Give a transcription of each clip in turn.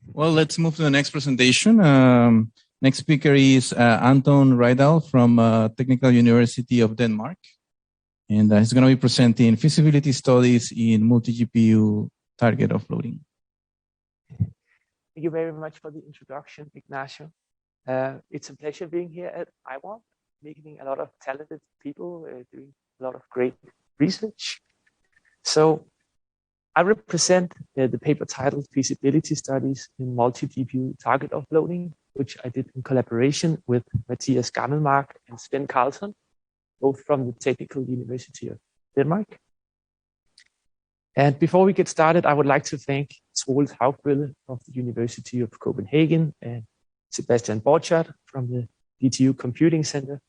Well, let's move to the next presentation. Next speaker is Anton Rydahl from Technical University of Denmark. And he's going to be presenting feasibility studies in multi-GPU target offloading. Thank you very much for the introduction, Ignacio. It's a pleasure being here at IWAM, meeting a lot of talented people doing a lot of great research. So I represent the paper titled Feasibility Studies in Multi-GPU Target Offloading, which I did in collaboration with Mathias Gammelmark and Sven Carlson, both from the Technical University of Denmark. And before we get started, I would like to thank Troels Haugbølle of the University of Copenhagen and Sebastian Borchardt from the DTU Computing Center,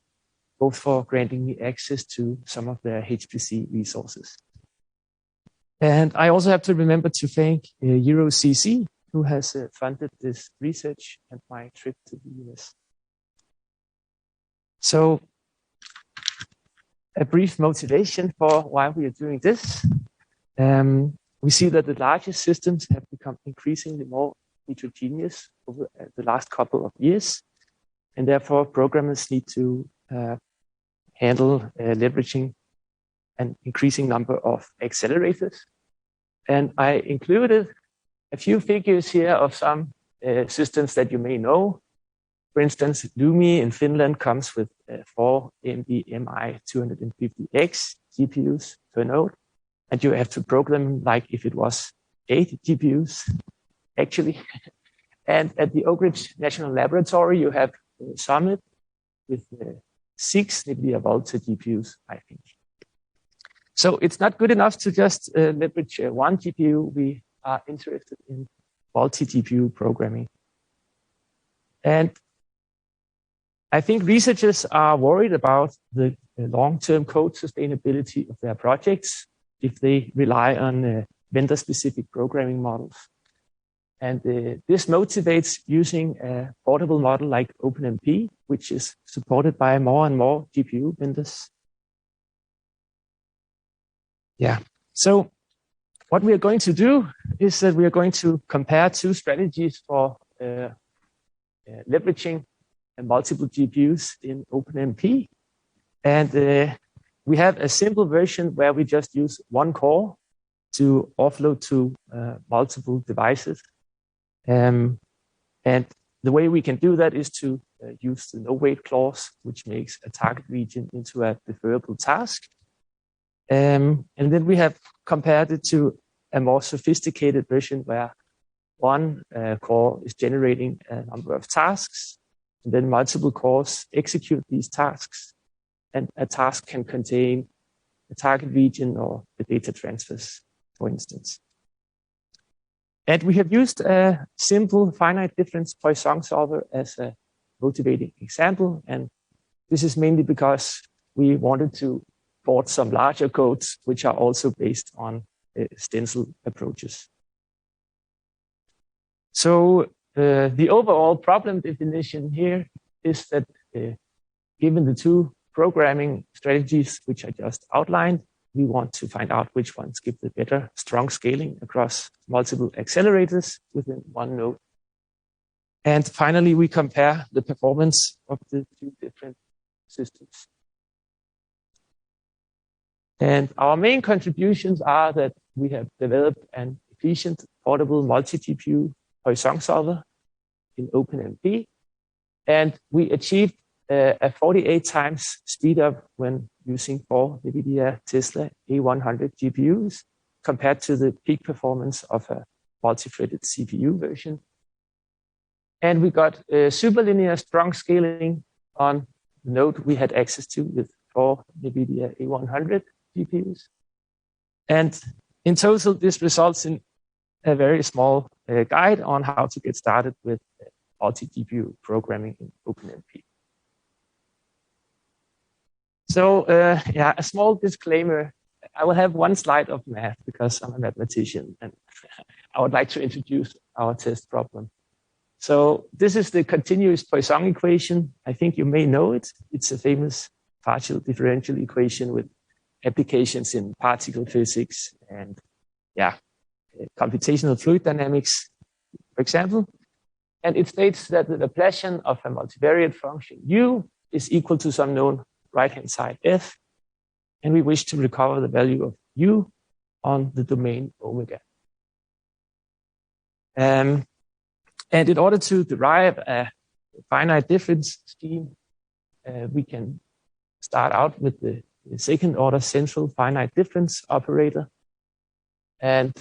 both for granting me access to some of their HPC resources. And I also have to remember to thank EuroCC, who has funded this research and my trip to the US. So a brief motivation for why we are doing this. We see that the largest systems have become increasingly more heterogeneous over the last couple of years, and therefore programmers need to handle leveraging an increasing number of accelerators. And I included a few figures here of some systems that you may know. For instance, Lumi in Finland comes with 4 AMD MI250X GPUs per node, and you have to program like if it was 8 GPUs, actually. And at the Oak Ridge National Laboratory, you have Summit with 6 NVIDIA Volta GPUs, I think. So it's not good enough to just leverage one GPU. We are interested in multi-GPU programming. And I think researchers are worried about the long-term code sustainability of their projects if they rely on vendor-specific programming models. And this motivates using a portable model like OpenMP, which is supported by more and more GPU vendors. Yeah, so what we are going to do is that we are going to compare two strategies for leveraging multiple GPUs in OpenMP. And we have a simple version where we just use one core to offload to multiple devices. And the way we can do that is to use the no-wait clause, which makes a target region into a deferrable task. And then we have compared it to a more sophisticated version where one core is generating a number of tasks, and then multiple cores execute these tasks, and a task can contain a target region or the data transfers, for instance. And we have used a simple finite difference Poisson solver as a motivating example, and this is mainly because we wanted to port some larger codes, which are also based on stencil approaches. So the overall problem definition here is that given the two programming strategies which I just outlined, we want to find out which ones give the better strong scaling across multiple accelerators within one node. And finally, we compare the performance of the two different systems. And our main contributions are that we have developed an efficient, portable multi-GPU Poisson solver in OpenMP. And we achieved a 48 times speed up when using 4 NVIDIA Tesla A100 GPUs compared to the peak performance of a multi-threaded CPU version. And we got superlinear strong scaling on the node we had access to with 4 NVIDIA A100 GPUs. And in total, this results in a very small guide on how to get started with multi-GPU programming in OpenMP. So yeah, a small disclaimer. I will have one slide of math because I'm a mathematician and I would like to introduce our test problem. So this is the continuous Poisson equation. I think you may know it. It's a famous partial differential equation with applications in particle physics and yeah, computational fluid dynamics. For example. And it states that the Laplacian of a multivariate function u is equal to some known right-hand side f, and we wish to recover the value of u on the domain omega. And in order to derive a finite difference scheme, we can start out with the second order central finite difference operator. And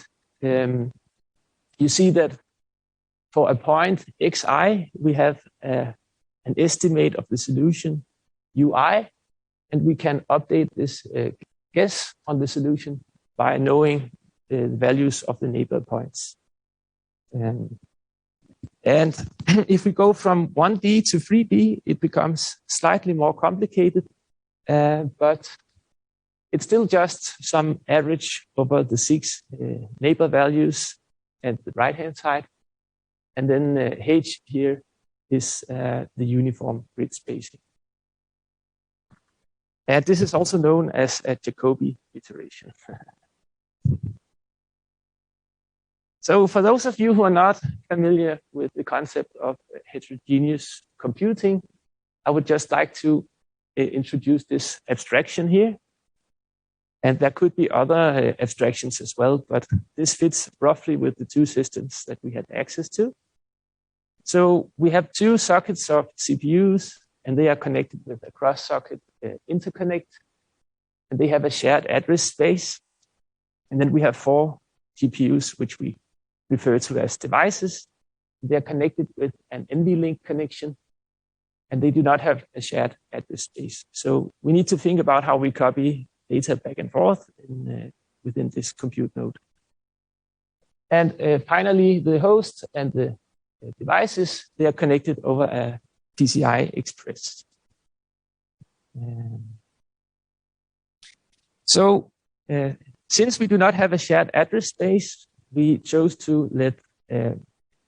you see that for a point xi, we have an estimate of the solution ui, and we can update this guess on the solution by knowing the values of the neighbor points. And if we go from 1D to 3D, it becomes slightly more complicated, but it's still just some average over the 6 neighbor values at the right-hand side. And then H here is the uniform grid spacing. And this is also known as a Jacobi iteration. So for those of you who are not familiar with the concept of heterogeneous computing, I would just like to introduce this abstraction here. And there could be other abstractions as well, but this fits roughly with the two systems that we had access to. So we have two sockets of CPUs, and they are connected with a cross-socket interconnect, and they have a shared address space. And then we have 4 GPUs, which we refer to as devices. They are connected with an NVLink connection, and they do not have a shared address space. So we need to think about how we copy data back and forth within this compute node. And finally, the host and the devices, they are connected over a PCI Express. So since we do not have a shared address space, we chose to let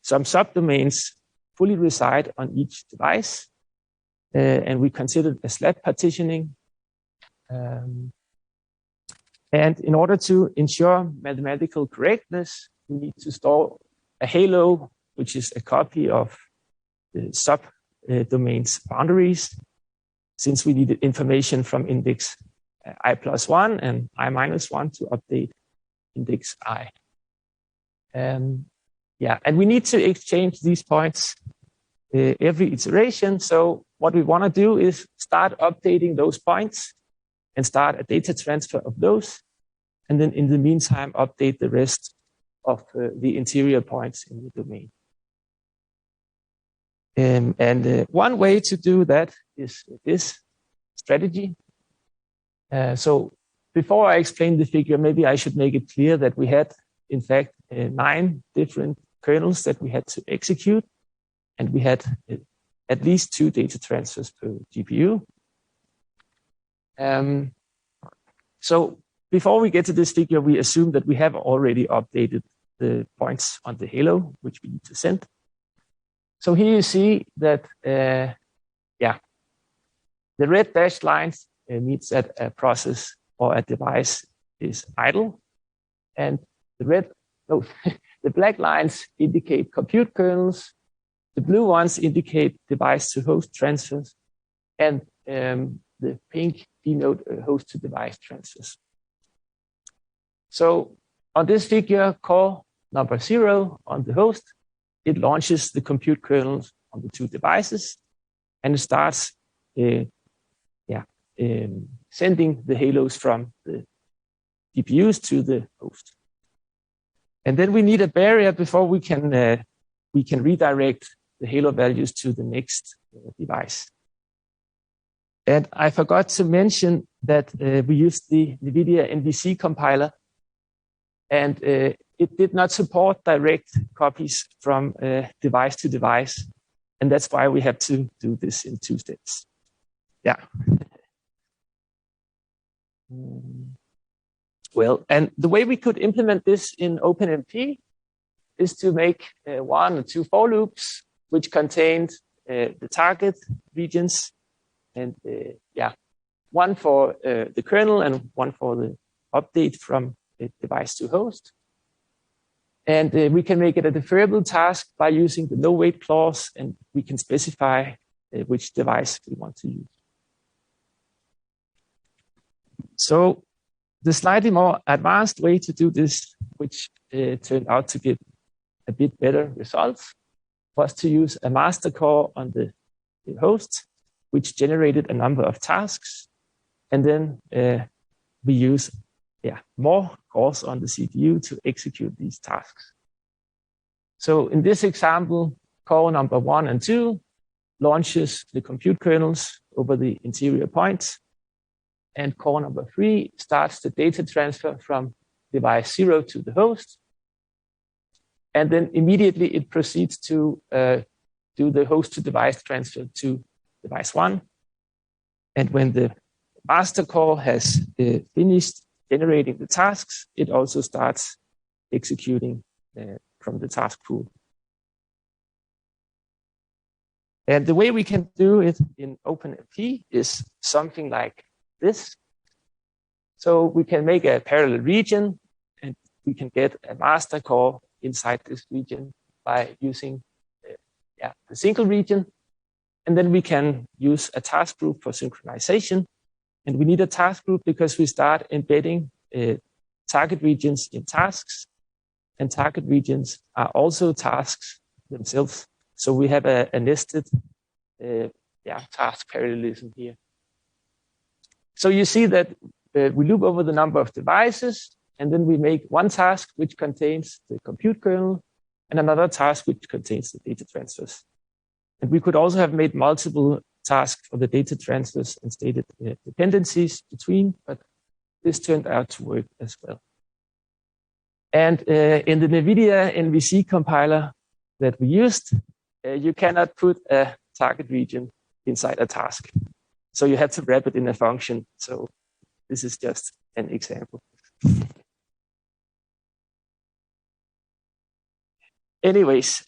some subdomains fully reside on each device. And we considered a slab partitioning. And in order to ensure mathematical correctness, we need to store a halo, which is a copy of the subdomain's boundaries, since we needed information from index I+1 and I-1 to update index I. And we need to exchange these points every iteration. So what we want to do is start updating those points and start a data transfer of those. And then in the meantime, update the rest of the interior points in the domain. And one way to do that is this strategy. So before I explain the figure, maybe I should make it clear that we had, in fact, 9 different kernels that we had to execute. And we had at least 2 data transfers per GPU. So before we get to this figure, we assume that we have already updated the points on the halo, which we need to send. So here you see that, the red dashed lines means that a process or a device is idle. And the black lines indicate compute kernels. The blue ones indicate device to host transfers. And the pink denote host to device transfers. So on this figure, core number 0 on the host, it launches the compute kernels on the 2 devices, and it starts sending the halos from the GPUs to the host. And then we need a barrier before we can redirect the halo values to the next device. And I forgot to mention that we used the NVIDIA NVC compiler, and it did not support direct copies from device to device. And that's why we have to do this in 2 steps. Yeah. Well, and the way we could implement this in OpenMP is to make 1 or 2 for loops, which contained the target regions, and one for the kernel and one for the update from the device to host. And we can make it a deferrable task by using the no wait clause, and we can specify which device we want to use. So the slightly more advanced way to do this, which turned out to give a bit better results, was to use a master core on the host, which generated a number of tasks. And then we use more cores on the CPU to execute these tasks. So in this example, core number 1 and 2 launches the compute kernels over the interior points. And core number 3 starts the data transfer from device 0 to the host. And then immediately it proceeds to do the host to device transfer to device 1. And when the master core has finished generating the tasks, it also starts executing from the task pool. And the way we can do it in OpenMP is something like this. So we can make a parallel region, and we can get a master core inside this region by using the single region. And then we can use a task group for synchronization. And we need a task group because we start embedding target regions in tasks. And target regions are also tasks themselves. So we have a nested task parallelism here. So you see that we loop over the number of devices, and then we make one task which contains the compute kernel, and another task which contains the data transfers. And we could also have made multiple tasks for the data transfers and stated dependencies between, but this turned out to work as well. And in the NVIDIA NVC compiler that we used, you cannot put a target region inside a task. So you have to wrap it in a function. So this is just an example. Anyways,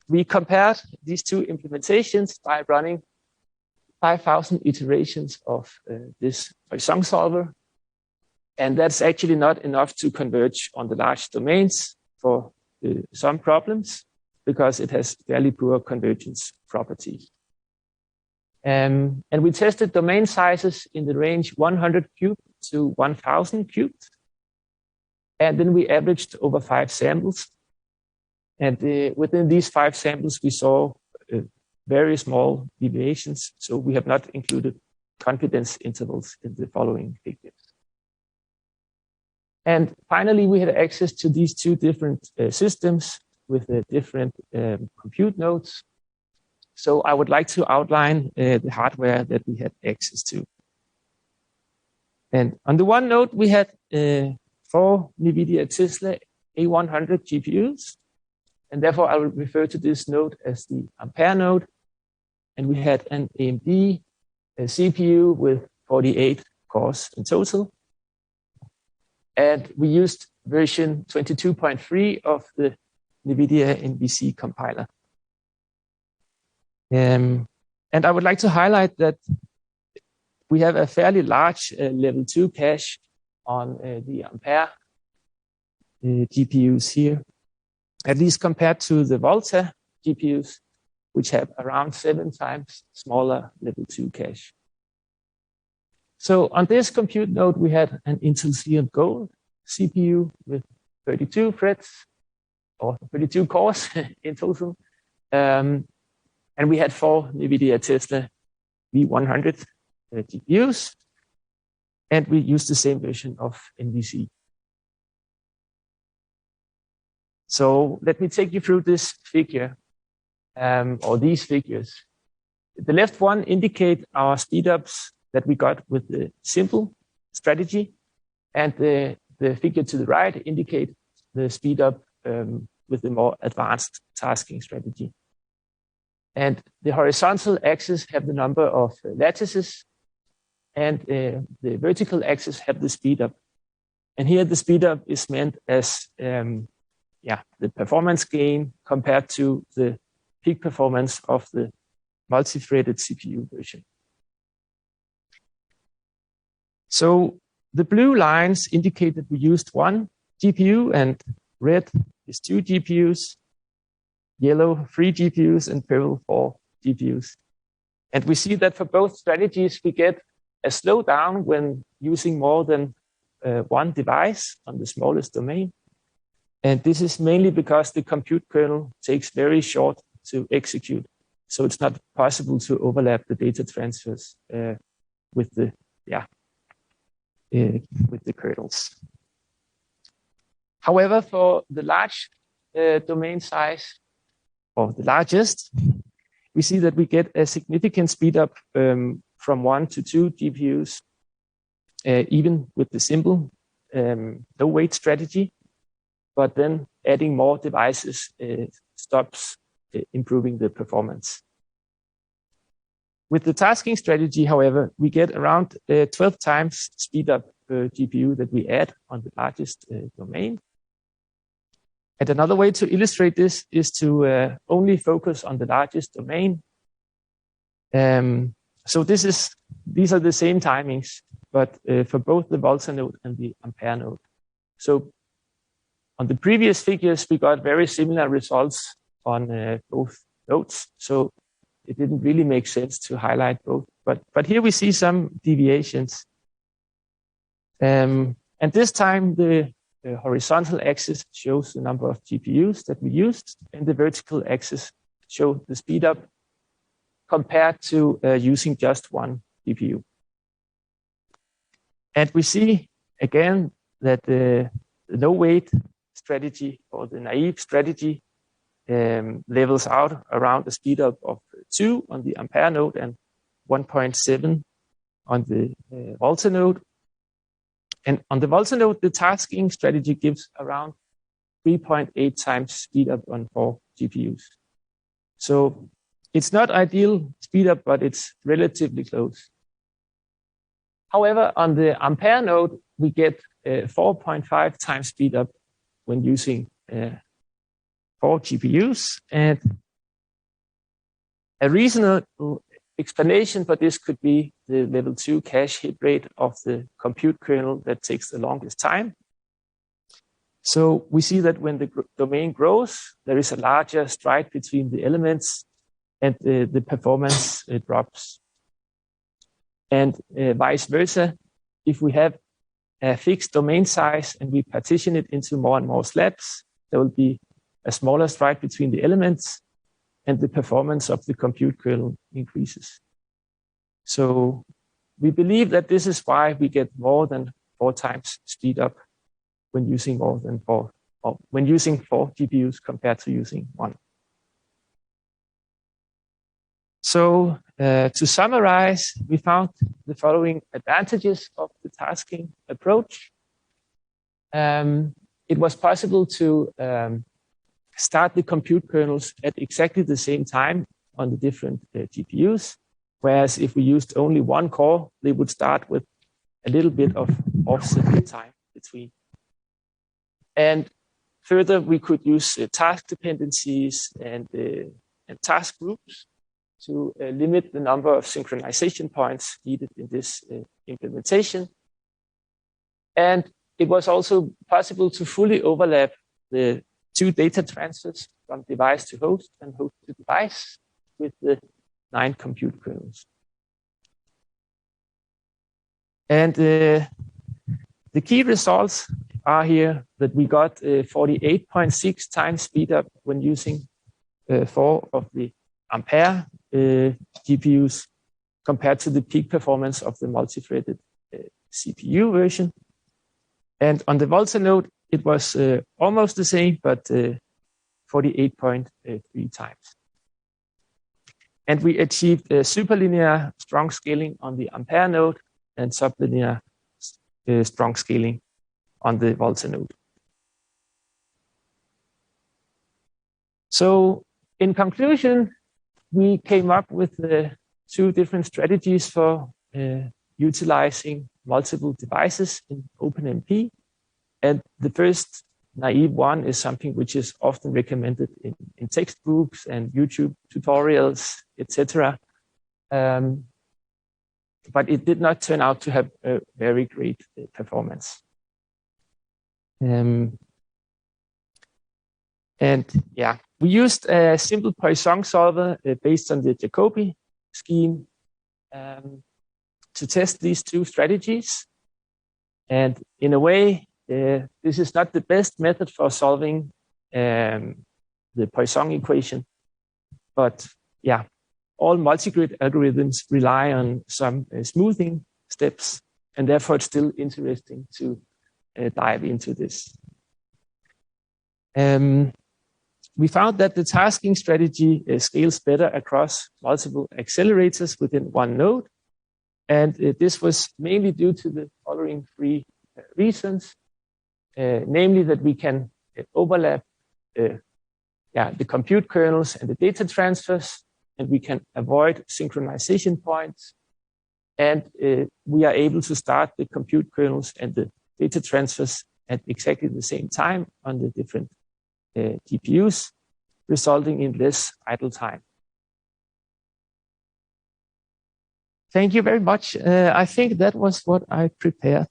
we compared these two implementations by running 5,000 iterations of this Poisson solver. And that's actually not enough to converge on the large domains for some problems, because it has fairly poor convergence properties. And we tested domain sizes in the range 100 cubed to 1,000 cubed. And then we averaged over 5 samples. And within these 5 samples, we saw very small deviations. So we have not included confidence intervals in the following figures. And finally, we had access to these two different systems with different compute nodes. So I would like to outline the hardware that we had access to. And on the one node, we had 4 NVIDIA Tesla A100 GPUs. And therefore, I will refer to this node as the Ampere node. And we had an AMD CPU with 48 cores in total. And we used version 22.3 of the NVIDIA NVC compiler. And I would like to highlight that we have a fairly large level 2 cache on the Ampere GPUs here, at least compared to the Volta GPUs, which have around 7 times smaller level 2 cache. So on this compute node, we had an Intel Xeon Gold CPU with 32 threads, or 32 cores in total. And we had 4 NVIDIA Tesla V100 GPUs, and we used the same version of NVC. So let me take you through this figure, or these figures. The left one indicate our speedups that we got with the simple strategy, and the figure to the right indicate the speedup with the more advanced tasking strategy. And the horizontal axis have the number of lattices, and the vertical axis have the speedup. And here the speedup is meant as the performance gain compared to the peak performance of the multi-threaded CPU version. So the blue lines indicate that we used 1 GPU, and red is 2 GPUs, yellow 3 GPUs, and purple 4 GPUs. And we see that for both strategies, we get a slowdown when using more than one device on the smallest domain. And this is mainly because the compute kernel takes very short to execute. So it's not possible to overlap the data transfers with the kernels. However, for the large domain size, or the largest, we see that we get a significant speed up from 1 to 2 GPUs, even with the simple low weight strategy. But then adding more devices stops improving the performance. With the tasking strategy, however, we get around 12 times speed up per GPU that we add on the largest domain. And another way to illustrate this is to only focus on the largest domain. So these are the same timings, but for both the Volta node and the Ampere node. So on the previous figures, we got very similar results on both nodes. So it didn't really make sense to highlight both. But here we see some deviations. And this time, the horizontal axis shows the number of GPUs that we used, and the vertical axis shows the speed up compared to using just one GPU. And we see again that the low weight strategy, or the naive strategy, levels out around a speed up of 2 on the Ampere node and 1.7 on the Volta node. And on the Volta node, the tasking strategy gives around 3.8 times speed up on 4 GPUs. So it's not ideal speed up, but it's relatively close. However, on the Ampere node, we get 4.5 times speed up when using 4 GPUs. And a reasonable explanation for this could be the level 2 cache hit rate of the compute kernel that takes the longest time. So we see that when the domain grows, there is a larger stride between the elements, and the performance drops. And vice versa, if we have a fixed domain size and we partition it into more and more slabs, there will be a smaller stride between the elements, and the performance of the compute kernel increases. So we believe that this is why we get more than 4 times speed up when using more than 4, or when using 4 GPUs compared to using 1. So to summarize, we found the following advantages of the tasking approach. It was possible to start the compute kernels at exactly the same time on the different GPUs, whereas if we used only one core, they would start with a little bit of offset time between. And further, we could use task dependencies and task groups to limit the number of synchronization points needed in this implementation. And it was also possible to fully overlap the 2 data transfers from device to host and host to device with the 9 compute kernels. And the key results are here that we got 48.6 times speed up when using 4 of the Ampere GPUs compared to the peak performance of the multi-threaded CPU version. And on the Volta node, it was almost the same, but 48.3 times. And we achieved superlinear strong scaling on the Ampere node and sublinear strong scaling on the Volta node. So in conclusion, we came up with 2 different strategies for utilizing multiple devices in OpenMP. And the first naive one is something which is often recommended in textbooks and YouTube tutorials, etc. But it did not turn out to have a very great performance. And yeah, we used a simple Poisson solver based on the Jacobi scheme to test these two strategies. And in a way, this is not the best method for solving the Poisson equation. But yeah, all multigrid algorithms rely on some smoothing steps, and therefore it's still interesting to dive into this. We found that the tasking strategy scales better across multiple accelerators within one node. And this was mainly due to the following three reasons, namely that we can overlap the compute kernels and the data transfers, and we can avoid synchronization points. And we are able to start the compute kernels and the data transfers at exactly the same time on the different GPUs, resulting in less idle time. Thank you very much. I think that was what I prepared.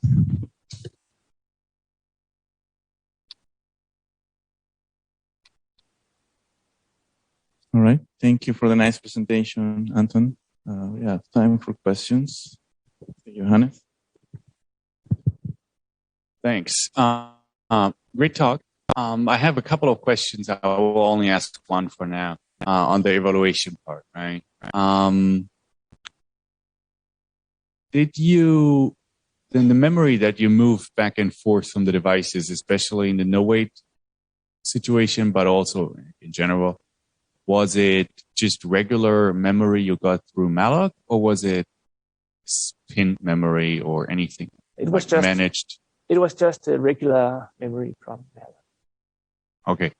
All right. Thank you for the nice presentation, Anton. We have time for questions. Johannes. Thanks. Great talk. I have a couple of questions. I will only ask one for now on the evaluation part, right? Did you, then the memory that you move back and forth from the devices, especially in the no-wait situation, but also in general, was it just regular memory you got through malloc, or was it pin memory or anything? It was like just managed. It was just a regular memory from malloc. Okay,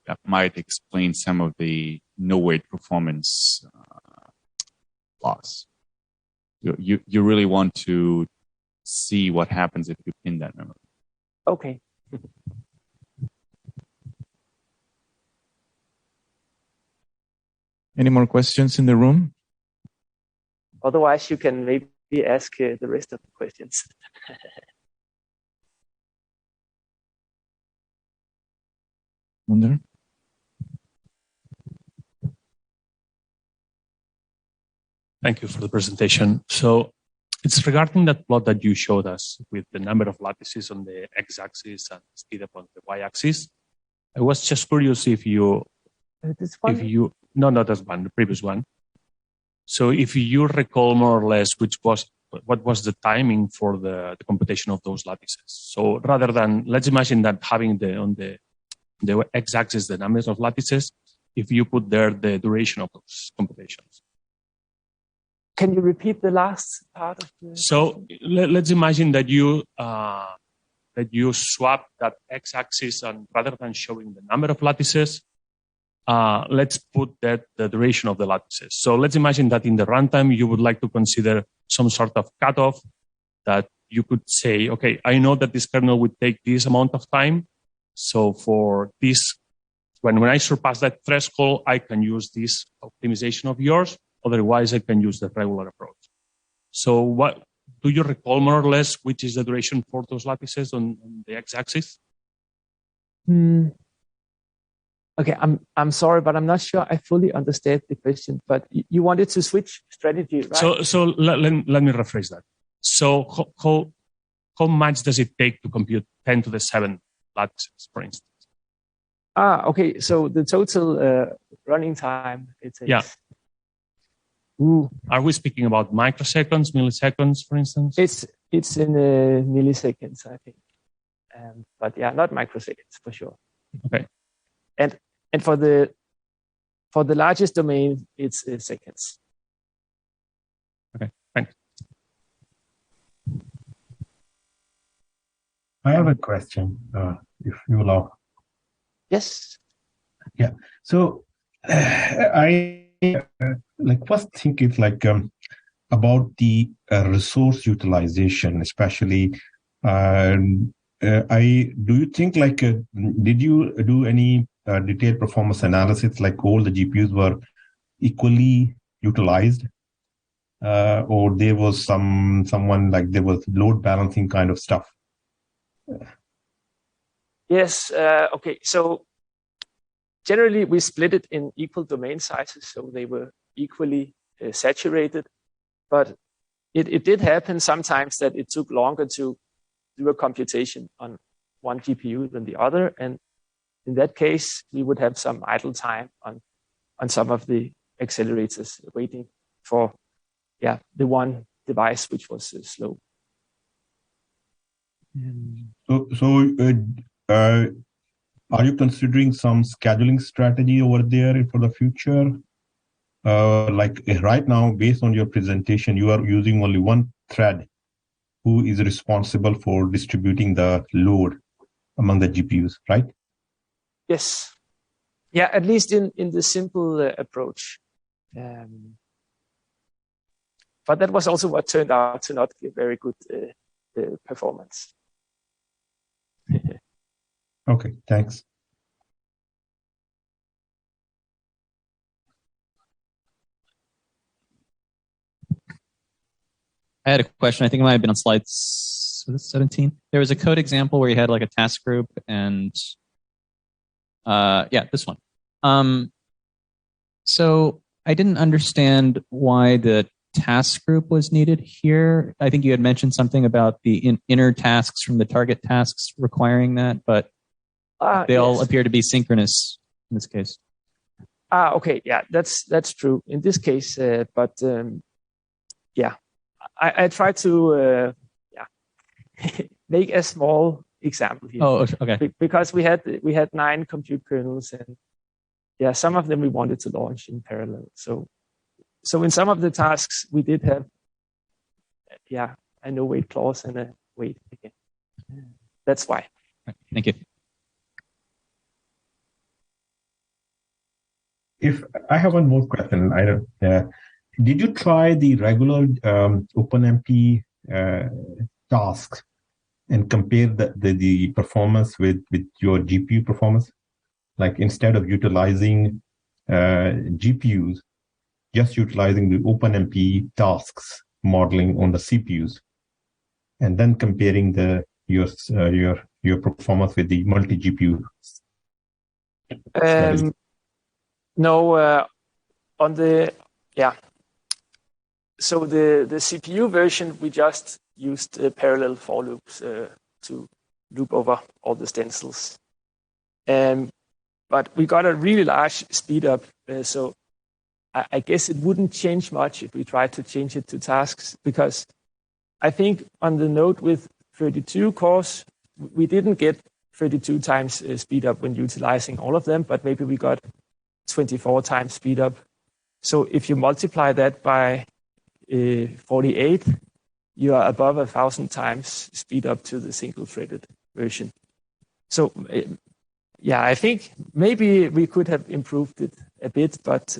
that might explain some of the no-wait performance loss. You really want to see what happens if you pin that memory. Okay. Any more questions in the room? Otherwise, you can maybe ask the rest of the questions. Wonder? Thank you for the presentation. So it's regarding that plot that you showed us with the number of lattices on the x-axis and speed up on the y-axis. I was just curious if you, this one? No, not this one, the previous one. So if you recall more or less what was the timing for the computation of those lattices. So rather than, let's imagine that having on the x-axis the numbers of lattices, if you put there the duration of those computations. Can you repeat the last part of the So let's imagine that you swap that x-axis, and rather than showing the number of lattices, let's put that the duration of the lattices. So let's imagine that in the runtime you would like to consider some sort of cutoff that you could say, okay, I know that this kernel would take this amount of time. So for this, when I surpass that threshold, I can use this optimization of yours. Otherwise, I can use the regular approach. So what do you recall more or less which is the duration for those lattices on the x-axis? Okay, I'm sorry, but I'm not sure I fully understand the question. But you wanted to switch strategy, right? So let me rephrase that. So how much does it take to compute 10 to the 7 lattices, for instance? Okay. So the total running time it takes. Yeah. Ooh. Are we speaking about microseconds, milliseconds, for instance? It's in milliseconds, I think. But yeah, not microseconds for sure. Okay. And for the largest domain, it's seconds. Okay, thanks. I have a question, if you allow. Yes. Yeah. So I first think it's about the resource utilization, especially. Do you think did you do any detailed performance analysis, like all the GPUs were equally utilized, or there was there was load balancing kind of stuff? Yes. Okay. So generally, we split it in equal domain sizes, so they were equally saturated. But it did happen sometimes that it took longer to do a computation on one GPU than the other. And in that case, we would have some idle time on some of the accelerators waiting for the one device which was slow. Are you considering some scheduling strategy over there for the future? Like right now, based on your presentation, you are using only one thread who is responsible for distributing the load among the GPUs, right? Yes. Yeah, at least in the simple approach. But that was also what turned out to not give very good performance. Okay, thanks. I had a question. I think it might have been on slide 17. There was a code example where you had like a task group and this one. So I didn't understand why the task group was needed here. I think you had mentioned something about the inner tasks from the target tasks requiring that, but they all appear to be synchronous in this case. Okay, yeah, that's true in this case. I tried to make a small example here. Oh, okay. Because we had 9 compute kernels, and some of them we wanted to launch in parallel. So in some of the tasks we did have a no wait clause and a wait again. That's why. Thank you. If I have one more question, did you try the regular OpenMP tasks and compare the performance with your GPU performance? Like instead of utilizing GPUs, just utilizing the OpenMP tasks modeling on the CPUs, and then comparing your performance with the multi-GPU. No, on the So the CPU version, we just used parallel for loops to loop over all the stencils. But we got a really large speed up, so I guess it wouldn't change much if we tried to change it to tasks, because I think on the node with 32 cores, we didn't get 32 times speed up when utilizing all of them, but maybe we got 24 times speed up. So if you multiply that by 48, you are above 1,000 times speed up to the single-threaded version. So I think maybe we could have improved it a bit, but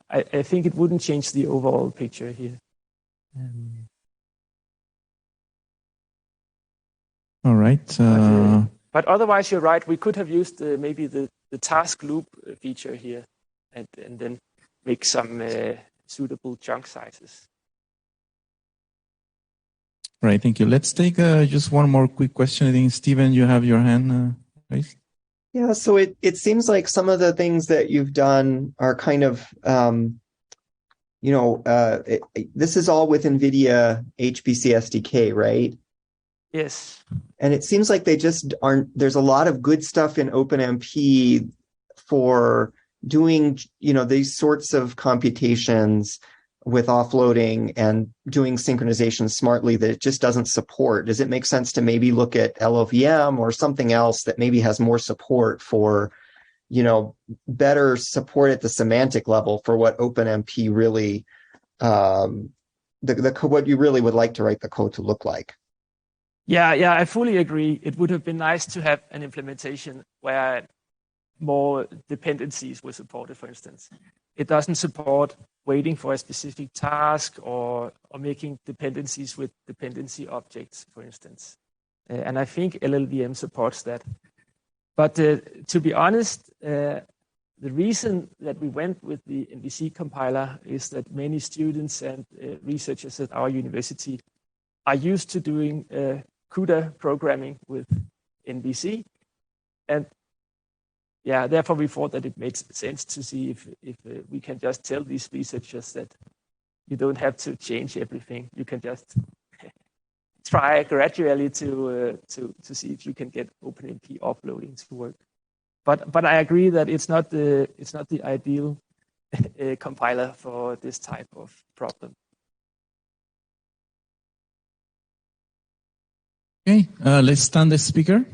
I think it wouldn't change the overall picture here. All right. But otherwise, you're right. We could have used maybe the task loop feature here, and then make some suitable chunk sizes. Right. Thank you. Let's take just one more quick question. I think, Stephen, you have your hand raised. Yeah, so it seems like some of the things that you've done are kind of, this is all with NVIDIA HPC SDK, right? Yes. And it seems like they just aren't, there's a lot of good stuff in OpenMP for doing, these sorts of computations with offloading and doing synchronization smartly that it just doesn't support. Does it make sense to maybe look at LLVM or something else that maybe has more support for, better support at the semantic level for what OpenMP really, what you really would like to write the code to look like? Yeah, I fully agree. It would have been nice to have an implementation where more dependencies were supported, for instance. It doesn't support waiting for a specific task or making dependencies with dependency objects, for instance. And I think LLVM supports that. But to be honest, the reason that we went with the NVC compiler is that many students and researchers at our university are used to doing CUDA programming with NVC. And yeah, therefore we thought that it makes sense to see if we can just tell these researchers that you don't have to change everything. You can just try gradually to see if you can get OpenMP offloading to work. But I agree that it's not the ideal compiler for this type of problem. Okay, let's stand the speaker.